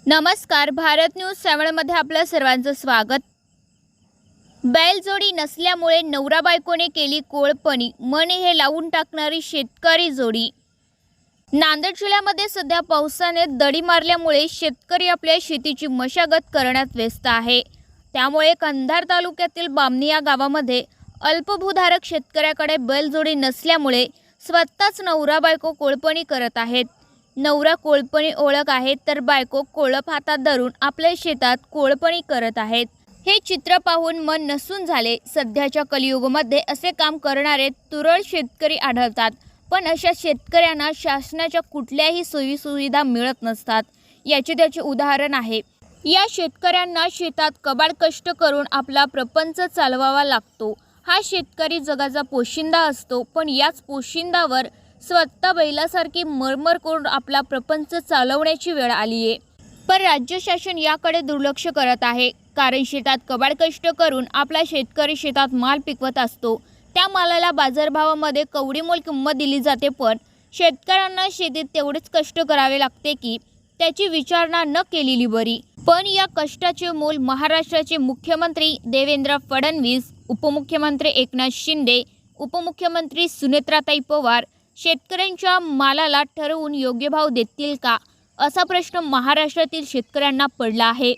नमस्कार. भारत न्यूज 7 मध्ये आपल्या सर्वांचं स्वागत. बैलजोडी नसल्यामुळे नवरा बायकोने केली कोळपणी, मन हे लावून टाकणारी शेतकरी जोडी. नांदेड जिल्ह्यामध्ये सध्या पावसाने दडी मारल्यामुळे शेतकरी आपल्या शेतीची मशागत करण्यात व्यस्त आहे. त्यामुळे कंधार तालुक्यातील बामणी या गावामध्ये अल्पभूधारक शेतकऱ्याकडे बैलजोडी नसल्यामुळे स्वतःच नवरा बायको कोळपणी करत आहेत. नवरा कोळपणी ओळख आहे तर बायको कोळप हातात धरून आपल्या शेतात कोळपणी करत आहेत. हे चित्र पाहून मन नसून झाले. सध्याच्या कलियुगामध्ये असे काम करणारे तुरळ शेतकरी आढळतात, पण अशा शेतकऱ्यांना शासनाच्या कुठल्याही सोयी सुविधा मिळत नसतात. याचे त्याचे उदाहरण आहे. या शेतकऱ्यांना शेतात कबाड कष्ट करून आपला प्रपंच चालवावा लागतो. हा शेतकरी जगाचा पोशिंदा असतो, पण याच पोशिंदावर स्वतः बैलासारखी मरमर करून आपला प्रपंच चालवण्याची वेळ आली आहे. पण राज्य शासन याकडे दुर्लक्ष करत आहे. कारण शेतात कबाड कष्ट करून आपला शेतकरी शेतात माल पिकवत असतो. त्या मालाला बाजारभावामध्ये कवडीमोल किंमत दिली जाते, पण शेतकऱ्यांना शेतीत तेवढेच कष्ट करावे लागते की त्याची विचारणा न केलेली बरी. पण या कष्टाचे मोल महाराष्ट्राचे मुख्यमंत्री देवेंद्र फडणवीस, उपमुख्यमंत्री एकनाथ शिंदे, उपमुख्यमंत्री सुनेत्राताई पवार शेतकऱ्यांच्या मालाला ठरवून योग्य भाव देतील का, असा प्रश्न महाराष्ट्रातील शेतकऱ्यांना पडला आहे.